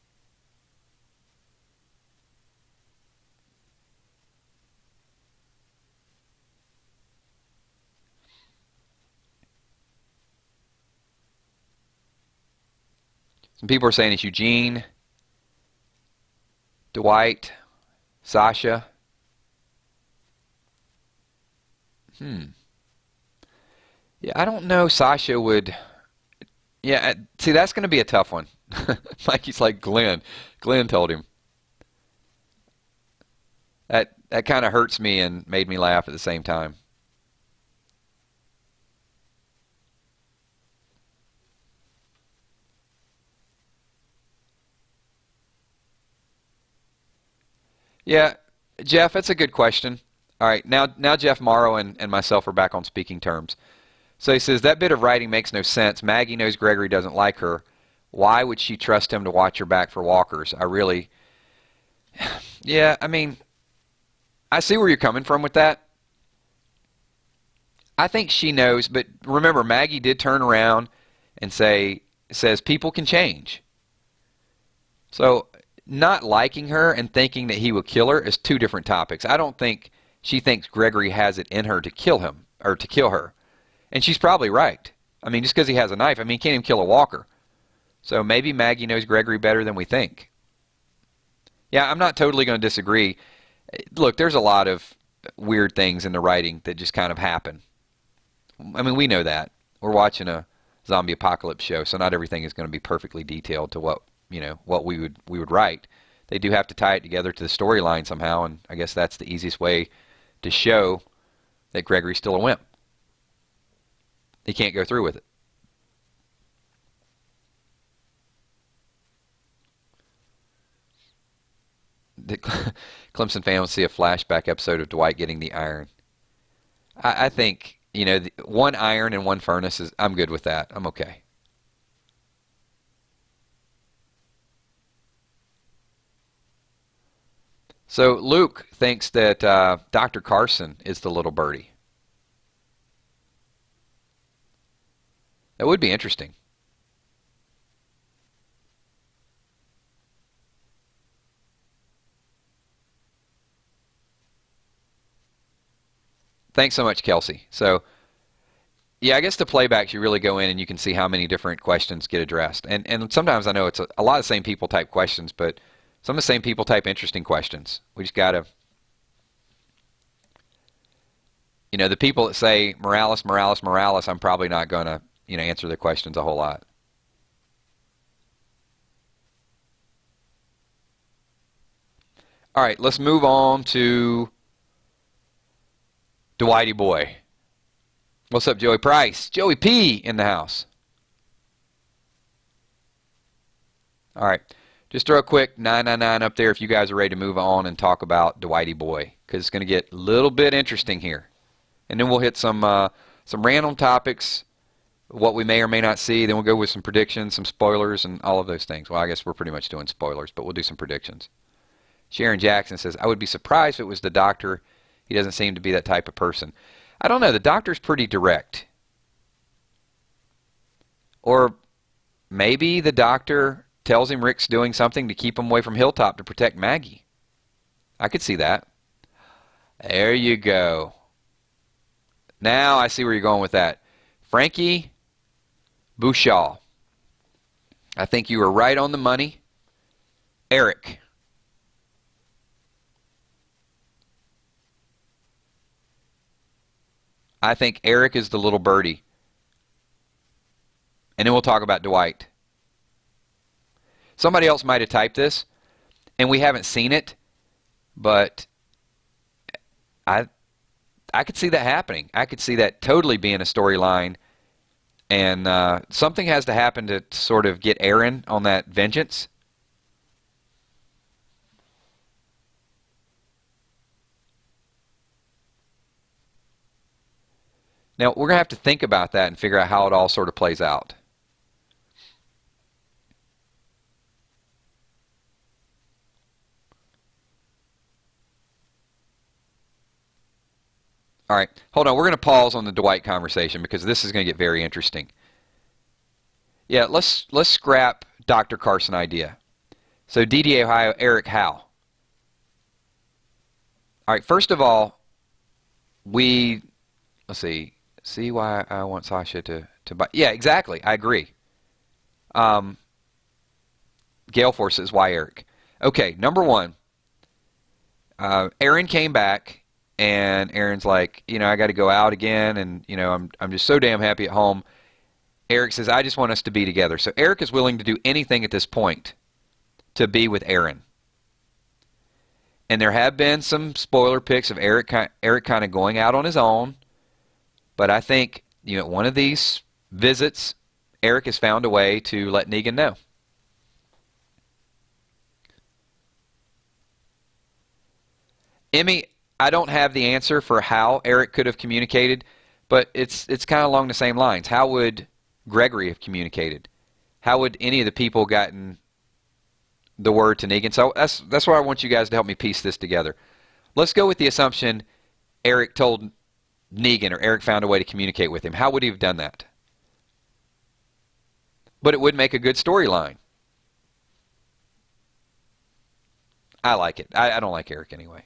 Some people are saying it's Eugene, Dwight, Sasha. Yeah, I don't know. Sasha would. Yeah, see, that's going to be a tough one. Mikey's like Glenn. Glenn told him. That kind of hurts me and made me laugh at the same time. Yeah, Jeff, that's a good question. All right, now Jeff Morrow and myself are back on speaking terms. So he says, that bit of writing makes no sense. Maggie knows Gregory doesn't like her. Why would she trust him to watch her back for walkers? Yeah, I mean, I see where you're coming from with that. I think she knows, but remember, Maggie did turn around and says people can change. So not liking her and thinking that he will kill her is two different topics. I don't think she thinks Gregory has it in her to kill him or to kill her. And she's probably right. I mean, just because he has a knife, I mean, he can't even kill a walker. So maybe Maggie knows Gregory better than we think. Yeah, I'm not totally going to disagree. Look, there's a lot of weird things in the writing that just kind of happen. I mean, we know that. We're watching a zombie apocalypse show, so not everything is going to be perfectly detailed to what we would write. They do have to tie it together to the storyline somehow, and I guess that's the easiest way to show that Gregory's still a wimp. He can't go through with it. The Clemson fan will see a flashback episode of Dwight getting the iron. I think, one iron and one furnace I'm good with that. I'm okay. So Luke thinks that Dr. Carson is the little birdie. That would be interesting. Thanks so much, Kelsey. So, yeah, I guess the playbacks, you really go in and you can see how many different questions get addressed. And sometimes I know it's a lot of the same people type questions, but some of the same people type interesting questions. We just got to, the people that say Morales, Morales, Morales, I'm probably not going to, answer their questions a whole lot. All right, let's move on to Dwighty boy. What's up, Joey Price? Joey P in the house. All right, just throw a quick 999 up there if you guys are ready to move on and talk about Dwighty boy, because it's going to get a little bit interesting here. And then we'll hit some random topics, what we may or may not see. Then we'll go with some predictions, some spoilers, and all of those things. Well, I guess we're pretty much doing spoilers, but we'll do some predictions. Sharon Jackson says, I would be surprised if it was the doctor. He doesn't seem to be that type of person. I don't know. The doctor's pretty direct. Or maybe the doctor tells him Rick's doing something to keep him away from Hilltop to protect Maggie. I could see that. There you go. Now I see where you're going with that. Frankie Bouchal. I think you were right on the money. Eric. I think Eric is the little birdie. And then we'll talk about Dwight. Somebody else might have typed this, and we haven't seen it, but I could see that happening. I could see that totally being a storyline, and something has to happen to sort of get Aaron on that vengeance. Now, we're going to have to think about that and figure out how it all sort of plays out. All right, hold on. We're going to pause on the Dwight conversation because this is going to get very interesting. Yeah, let's scrap Dr. Carson idea. So DDA Ohio, Eric Howe. All right, first of all, let's see why I want Sasha to buy. Yeah, exactly. I agree. Gale Force says, why Eric? Okay, number one, Aaron came back. And Aaron's like, I got to go out again, and I'm just so damn happy at home. Eric says, I just want us to be together. So Eric is willing to do anything at this point to be with Aaron. And there have been some spoiler pics of Eric kind of going out on his own. But I think, one of these visits, Eric has found a way to let Negan know. Emmy, I don't have the answer for how Eric could have communicated, but it's kind of along the same lines. How would Gregory have communicated? How would any of the people gotten the word to Negan? So that's why I want you guys to help me piece this together. Let's go with the assumption Eric told Negan, or Eric found a way to communicate with him. How would he have done that? But it would make a good storyline. I like it. I don't like Eric anyway.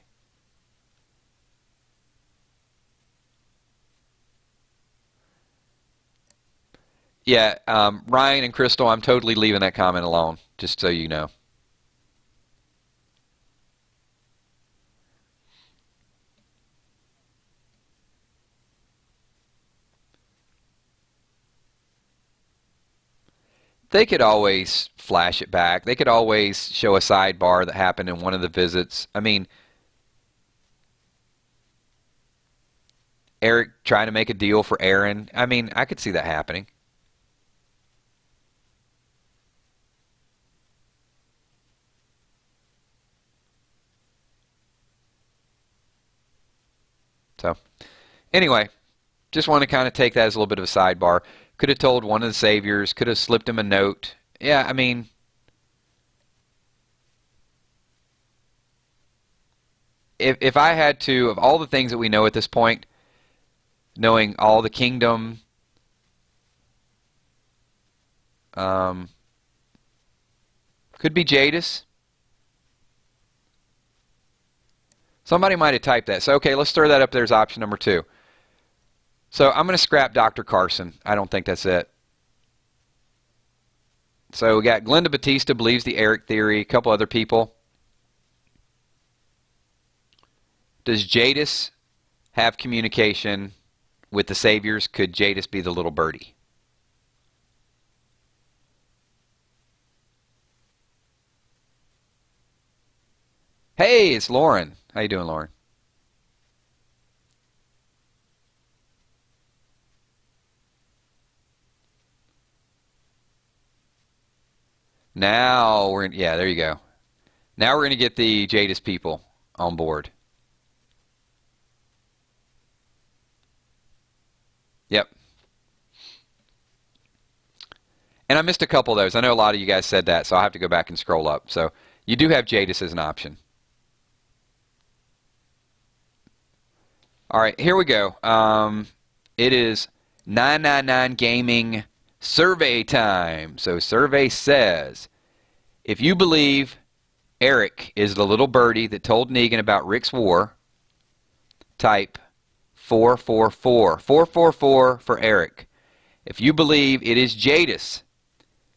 Yeah, Ryan and Crystal, I'm totally leaving that comment alone, just so you know. They could always flash it back. They could always show a sidebar that happened in one of the visits. I mean, Eric trying to make a deal for Aaron. I mean, I could see that happening. So, anyway, just want to kind of take that as a little bit of a sidebar. Could have told one of the saviors, could have slipped him a note. Yeah, I mean, if I had to, of all the things that we know at this point, knowing all the kingdom, could be Jadis. Somebody might have typed that. So, okay, let's throw that up there as option number 2. So I'm going to scrap Dr. Carson. I don't think that's it. So we got Glenda Batista believes the Eric theory. A couple other people. Does Jadis have communication with the saviors? Could Jadis be the little birdie? Hey, it's Lauren. How you doing, Lauren? Now yeah, there you go. Now we're going to get the Jadis people on board. Yep. And I missed a couple of those. I know a lot of you guys said that, so I'll have to go back and scroll up. So you do have Jadis as an option. All right, here we go. It is 999 Gaming Survey time. So survey says, if you believe Eric is the little birdie that told Negan about Rick's war, type 444. 444 for Eric. If you believe it is Jadis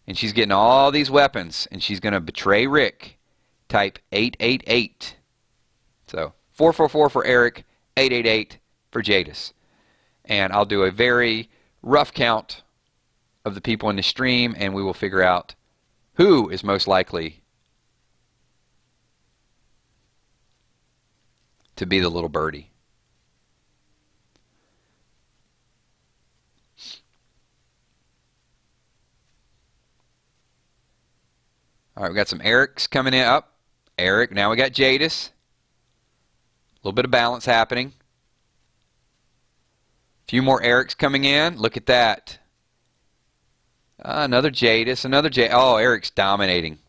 and she's getting all these weapons and she's going to betray Rick, type 888. So 444 for Eric, 888 for Jadis. And I'll do a very rough count of the people in the stream, and we will figure out who is most likely to be the little birdie. All right, we got some Erics coming in. Up, Eric. Now we got Jadis. A little bit of balance happening. A few more Erics coming in. Look at that. Another Jadis, another Oh, Eric's dominating.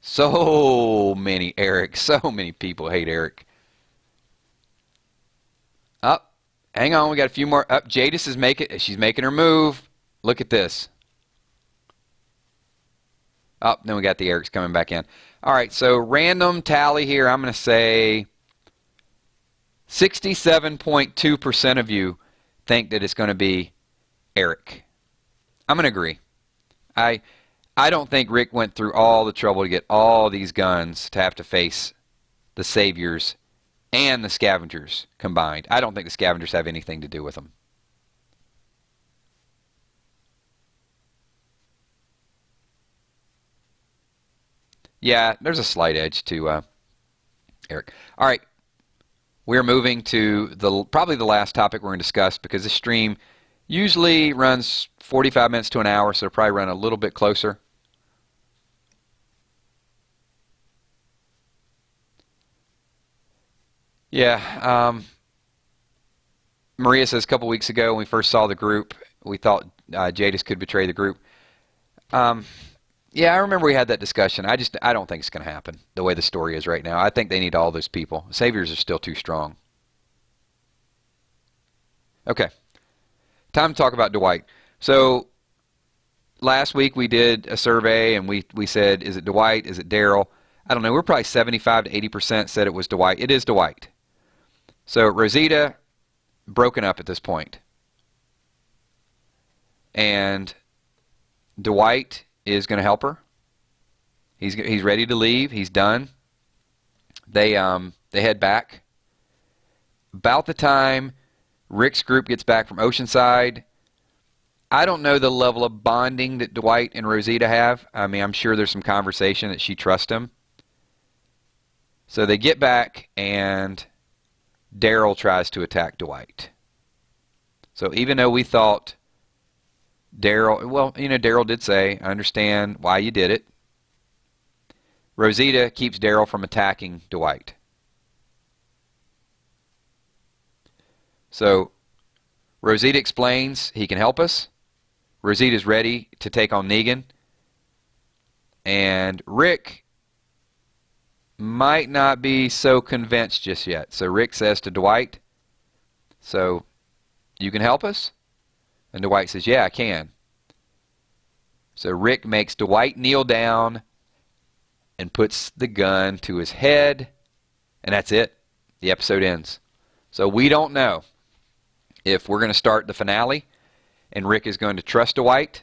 So many Erics. So many people hate Eric. Up. Hang on, we got a few more. Up. Jadis is she's making her move. Look at this. Up. Then we got the Erics coming back in. All right, so random tally here. I'm going to say 67.2% of you think that it's going to be Eric. I'm going to agree. I don't think Rick went through all the trouble to get all these guns to have to face the Saviors and the Scavengers combined. I don't think the Scavengers have anything to do with them. Yeah, there's a slight edge to Eric. All right, we're moving to probably the last topic we're going to discuss, because the stream usually runs 45 minutes to an hour, so it'll probably run a little bit closer. Yeah, Maria says a couple weeks ago when we first saw the group, we thought Jadis could betray the group. Yeah, I remember we had that discussion. I don't think it's going to happen the way the story is right now. I think they need all those people. Saviors are still too strong. Okay, time to talk about Dwight. So last week we did a survey and we said, is it Dwight? Is it Daryl? I don't know. We're probably 75 to 80% said it was Dwight. It is Dwight. So Rosita, broken up at this point. And Dwight is going to help her. He's ready to leave. He's done. They head back. About the time Rick's group gets back from Oceanside, I don't know the level of bonding that Dwight and Rosita have. I mean, I'm sure there's some conversation that she trusts him. So they get back, and Daryl tries to attack Dwight. So even though we thought Daryl, well, you know, Daryl did say, I understand why you did it, Rosita keeps Daryl from attacking Dwight. So Rosita explains he can help us. Rosita's ready to take on Negan. And Rick might not be so convinced just yet. So Rick says to Dwight, so you can help us? And Dwight says, yeah, I can. So Rick makes Dwight kneel down and puts the gun to his head, and that's it. The episode ends. So we don't know if we're going to start the finale and Rick is going to trust Dwight,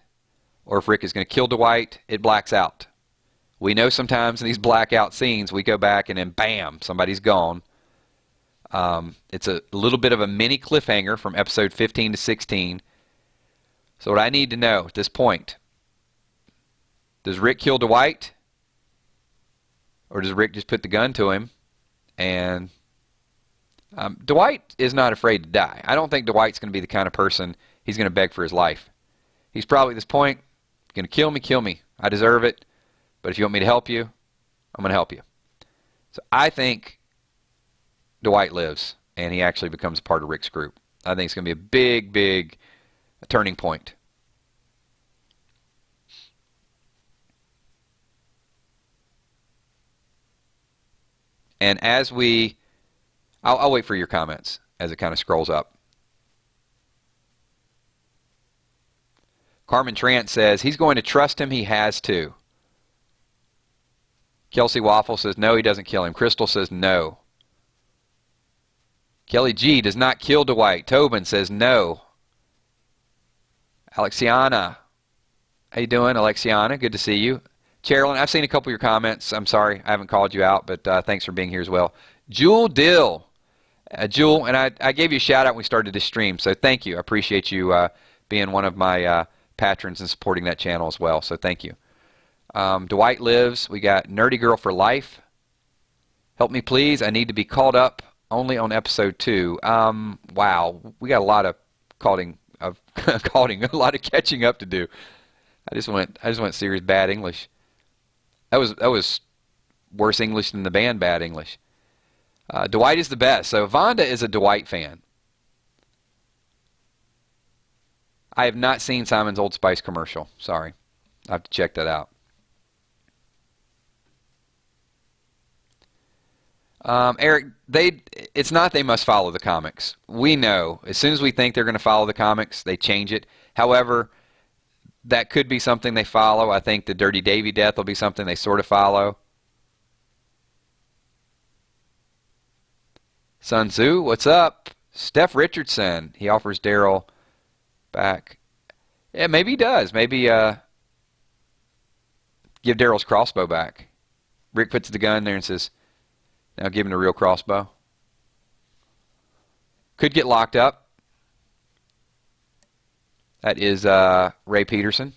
or if Rick is going to kill Dwight. It blacks out. We know sometimes in these blackout scenes we go back and then bam, somebody's gone. It's a little bit of a mini cliffhanger from episode 15 to 16. So what I need to know at this point, does Rick kill Dwight? Or does Rick just put the gun to him? And Dwight is not afraid to die. I don't think Dwight's going to be the kind of person he's going to beg for his life. He's probably at this point going to kill me, kill me. I deserve it. But if you want me to help you, I'm going to help you. So I think Dwight lives, and he actually becomes a part of Rick's group. I think it's going to be a big, big turning point. And as I'll wait for your comments as it kind of scrolls up. Carmen Trant says, he's going to trust him. He has to. Kelsey Waffle says, no, he doesn't kill him. Crystal says, no. Kelly G does not kill Dwight. Tobin says, no. Alexiana. How you doing, Alexiana? Good to see you. Carolyn, I've seen a couple of your comments. I'm sorry I haven't called you out, but thanks for being here as well. Jewel Dill. Jewel, and I gave you a shout out when we started this stream, so thank you. I appreciate you being one of my patrons and supporting that channel as well, so thank you. Dwight lives. We got Nerdy Girl for Life. Help me, please. I need to be caught up only on episode 2. Wow, we got a lot of a lot of catching up to do. I just went serious bad English. That was worse English than the band Bad English. Dwight is the best. So Vonda is a Dwight fan. I have not seen Simon's Old Spice commercial. Sorry. I have to check that out. Eric, it's not they must follow the comics. We know. As soon as we think they're going to follow the comics, they change it. However, that could be something they follow. I think the Dirty Davy death will be something they sort of follow. Sun Tzu, what's up? Steph Richardson, he offers Daryl back. Yeah, maybe he does. Maybe give Daryl's crossbow back. Rick puts the gun there and says, now give him the real crossbow. Could get locked up. That is Ray Peterson.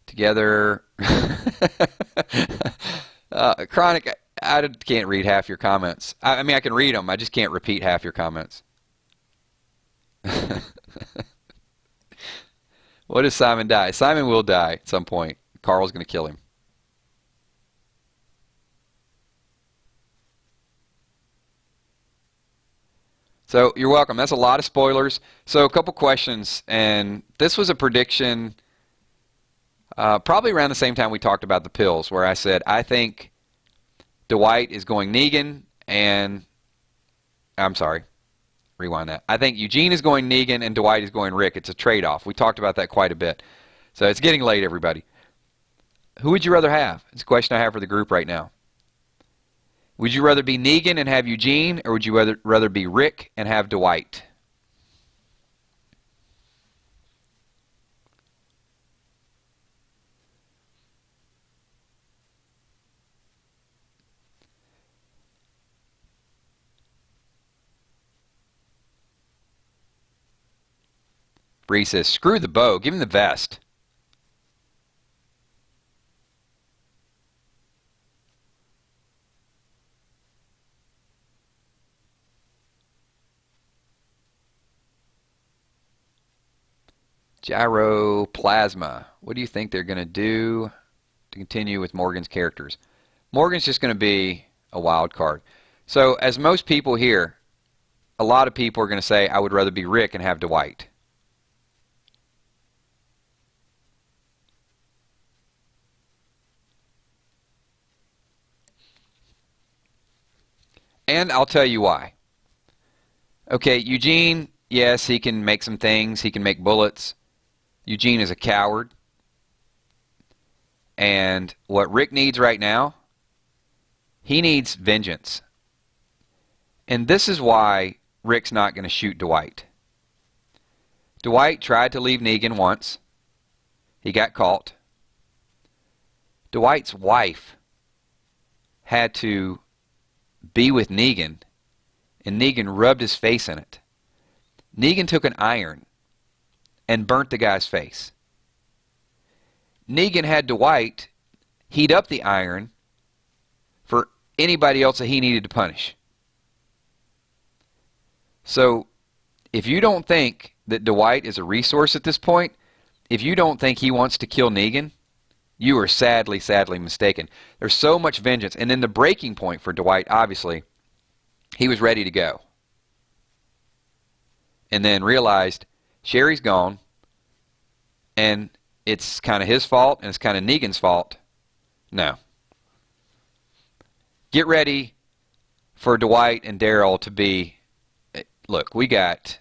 Together. Chronic, I can't read half your comments. I mean, I can read them. I just can't repeat half your comments. What does Simon die? Simon will die at some point. Carl's going to kill him. So you're welcome. That's a lot of spoilers. So a couple questions, and this was a prediction probably around the same time we talked about the pills, where I said I think Dwight is going Negan, and I'm sorry, rewind that. I think Eugene is going Negan and Dwight is going Rick. It's a trade-off. We talked about that quite a bit. So it's getting late, everybody. Who would you rather have? It's a question I have for the group right now. Would you rather be Negan and have Eugene, or would you rather be Rick and have Dwight? Bree says, screw the bow. Give him the vest. Gyroplasma. What do you think they're going to do to continue with Morgan's characters? Morgan's just going to be a wild card. So as most people here, a lot of people are going to say, I would rather be Rick and have Dwight. And I'll tell you why. Okay, Eugene, yes, he can make some things. He can make bullets. Eugene is a coward. And what Rick needs right now, he needs vengeance. And this is why Rick's not going to shoot Dwight. Dwight tried to leave Negan once. He got caught. Dwight's wife had to be with Negan, and Negan rubbed his face in it. Negan took an iron and burnt the guy's face. Negan had Dwight heat up the iron for anybody else that he needed to punish. So if you don't think that Dwight is a resource at this point, if you don't think he wants to kill Negan, you are sadly, sadly mistaken. There's so much vengeance. And then the breaking point for Dwight, obviously, he was ready to go. And then realized Sherry's gone, and it's kind of his fault, and it's kind of Negan's fault. No. Get ready for Dwight and Daryl to be, look, we got,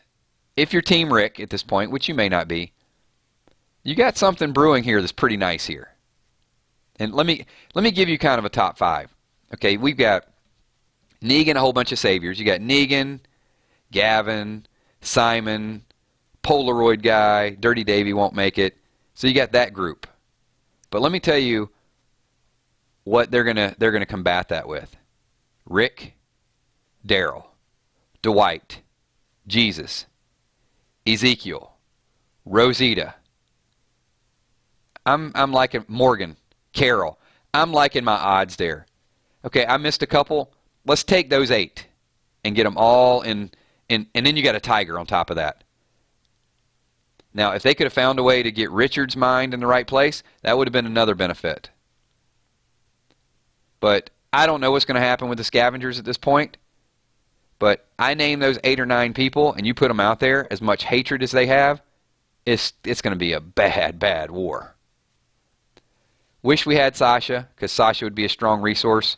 if you're Team Rick at this point, which you may not be, you got something brewing here that's pretty nice here. And let me give you kind of a top 5. Okay, we've got Negan, a whole bunch of saviors. You got Negan, Gavin, Simon, Polaroid guy, Dirty Davy won't make it. So you got that group. But let me tell you what they're gonna combat that with. Rick, Daryl, Dwight, Jesus, Ezekiel, Rosita. I'm liking Morgan, Carol. I'm liking my odds there. Okay, I missed a couple. Let's take those 8 and get them all in, and then you got a tiger on top of that. Now, if they could have found a way to get Richard's mind in the right place, that would have been another benefit. But I don't know what's going to happen with the scavengers at this point. But I name those 8 or 9 people, and you put them out there, as much hatred as they have, it's going to be a bad, bad war. Wish we had Sasha, because Sasha would be a strong resource.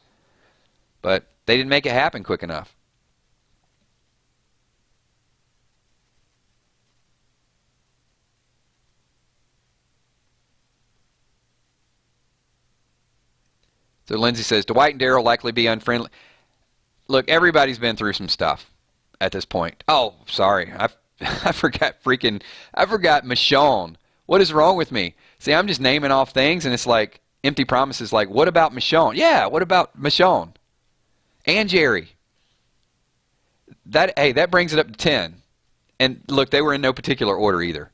But they didn't make it happen quick enough. So Lindsay says, Dwight and Daryl likely be unfriendly. Look, everybody's been through some stuff at this point. Oh, sorry. I forgot Michonne. What is wrong with me? See, I'm just naming off things, and it's like empty promises like, what about Michonne? Yeah, what about Michonne? And Jerry. That brings it up to 10. And look, they were in no particular order either.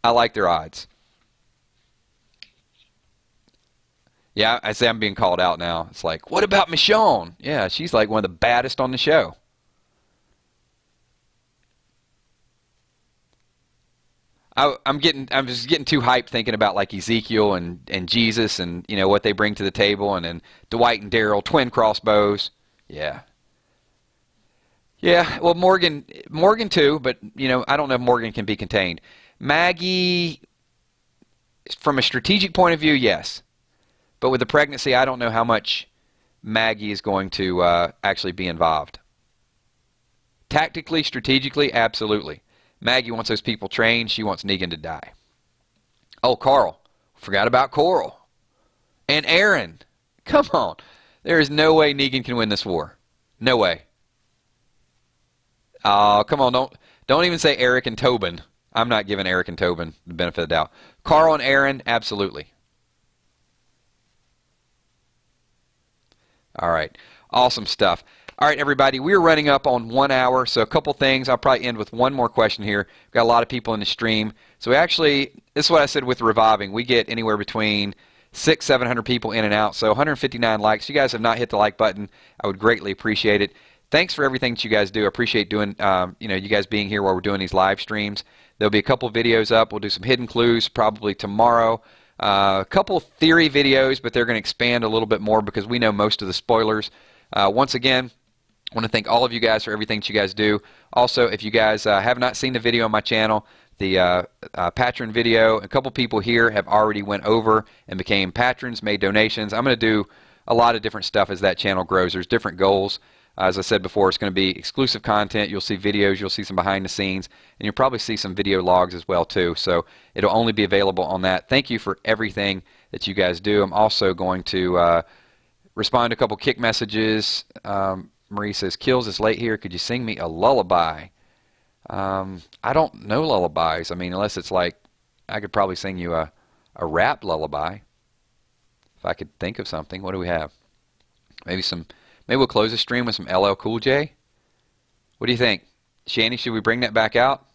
I like their odds. Yeah, I say I'm being called out now. It's like, what about Michonne? Yeah, she's like one of the baddest on the show. I'm just getting too hyped thinking about like Ezekiel and Jesus and what they bring to the table, and then Dwight and Daryl, twin crossbows. Yeah. Yeah, well Morgan too, but I don't know if Morgan can be contained. Maggie, from a strategic point of view, yes. But with the pregnancy, I don't know how much Maggie is going to actually be involved. Tactically, strategically, absolutely. Maggie wants those people trained. She wants Negan to die. Oh, Carl. Forgot about Coral. And Aaron. Come on. There is no way Negan can win this war. No way. Oh, come on. Don't even say Eric and Tobin. I'm not giving Eric and Tobin the benefit of the doubt. Carl and Aaron, absolutely. All right. Awesome stuff. All right, everybody, we're running up on 1 hour, so a couple things. I'll probably end with one more question here. We've got a lot of people in the stream. So we actually, this is what I said with reviving. We get anywhere between 700 people in and out, so 159 likes. If you guys have not hit the like button, I would greatly appreciate it. Thanks for everything that you guys do. I appreciate doing, you guys being here while we're doing these live streams. There'll be a couple videos up. We'll do some hidden clues probably tomorrow. A couple theory videos, but they're going to expand a little bit more because we know most of the spoilers. Once again, I want to thank all of you guys for everything that you guys do. Also, if you guys have not seen the video on my channel, the patron video, a couple people here have already went over and became patrons, made donations. I'm going to do a lot of different stuff as that channel grows. There's different goals. As I said before, it's going to be exclusive content. You'll see videos, you'll see some behind the scenes, and you'll probably see some video logs as well too. So it'll only be available on that. Thank you for everything that you guys do. I'm also going to respond to a couple kick messages. Marie says, Kills is late here. Could you sing me a lullaby? I don't know lullabies. I mean, unless it's like, I could probably sing you a rap lullaby. If I could think of something. What do we have? Maybe we'll close the stream with some LL Cool J. What do you think? Shanny, should we bring that back out?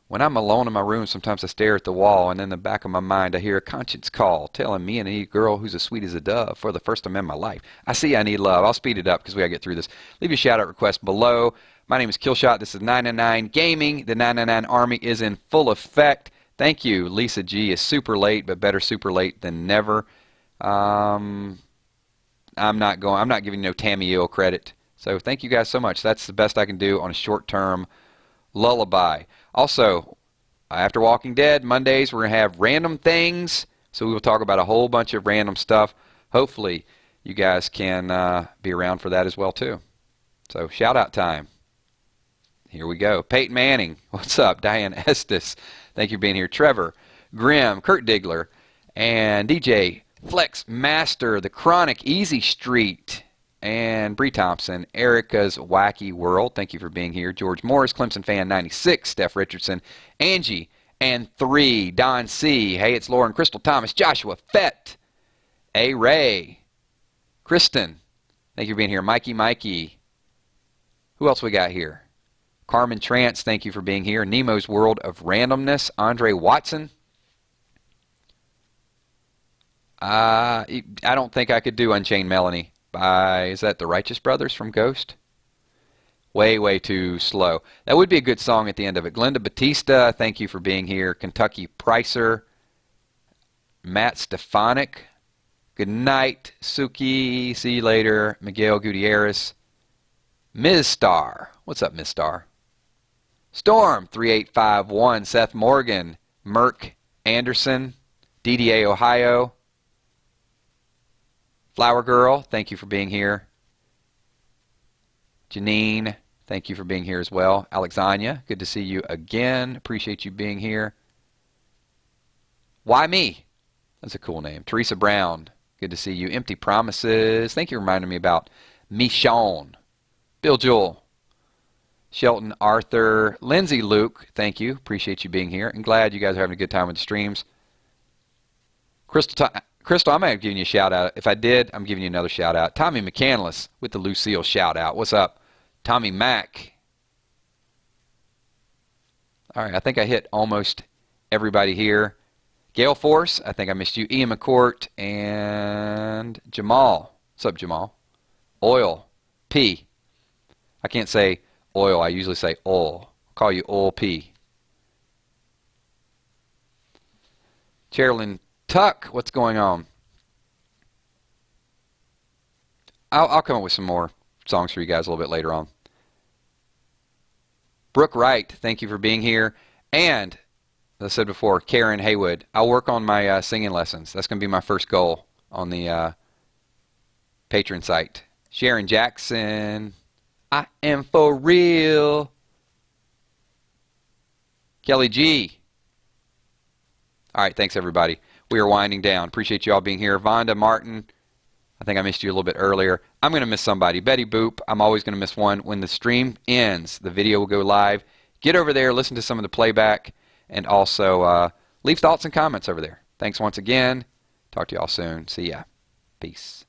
When I'm alone in my room, sometimes I stare at the wall, and in the back of my mind I hear a conscience call, telling me I need a girl who's as sweet as a dove for the first time in my life. I see I need love. I'll speed it up because we got to get through this. Leave your shout-out request below. My name is Killshot. This is 999 Gaming. The 999 Army is in full effect. Thank you. Lisa G is super late, but better super late than never. I'm not giving no Tammy Ill credit. So thank you guys so much. That's the best I can do on a short-term lullaby. Also, after Walking Dead, Mondays we're going to have random things. So we will talk about a whole bunch of random stuff. Hopefully, you guys can be around for that as well, too. So, shout-out time. Here we go. Peyton Manning, what's up? Diane Estes, thank you for being here. Trevor, Grim, Kurt Digler, and DJ Flex Master, The Chronic, Easy Street, and Bree Thompson, Erica's Wacky World, thank you for being here. George Morris, Clemson Fan 96, Steph Richardson, Angie, and 3, Don C. Hey, it's Lauren, Crystal Thomas, Joshua Fett, A. Ray, Kristen, thank you for being here. Mikey. Who else we got here? Carmen Trance, thank you for being here. Nemo's World of Randomness, Andre Watson. I don't think I could do Unchained Melanie by, is that the Righteous Brothers from Ghost? Way too slow. That would be a good song at the end of it. Glenda Batista, thank you for being here. Kentucky Pricer, Matt Stefanik, good night. Suki, see you later. Miguel Gutierrez, Ms. Star, what's up, Ms. Star? Storm 3851, Seth Morgan, Merck Anderson, DDA Ohio, Flower Girl, thank you for being here. Janine, thank you for being here as well. Alexandria, good to see you again. Appreciate you being here. Why Me? That's a cool name. Teresa Brown, good to see you. Empty Promises, thank you for reminding me about Michonne. Bill Jewell, Shelton Arthur, Lindsay Luke, thank you. Appreciate you being here. And glad you guys are having a good time with the streams. Crystal, I might have given you a shout out. If I did, I'm giving you another shout out. Tommy McCandless with the Lucille shout out. What's up? Tommy Mack. All right, I think I hit almost everybody here. Gail Force, I think I missed you. Ian McCourt and Jamal. What's up, Jamal? Oil. P. I can't say oil. I usually say oil. I'll call you Oil P. Chairlin Tuck, what's going on? I'll come up with some more songs for you guys a little bit later on. Brooke Wright, thank you for being here. And, as I said before, Karen Haywood, I'll work on my singing lessons. That's going to be my first goal on the Patreon site. Sharon Jackson, I am for real. Kelly G. All right, thanks, everybody. We are winding down. Appreciate you all being here. Vonda Martin, I think I missed you a little bit earlier. I'm going to miss somebody. Betty Boop, I'm always going to miss one. When the stream ends, the video will go live. Get over there, listen to some of the playback, and also leave thoughts and comments over there. Thanks once again. Talk to you all soon. See ya. Peace.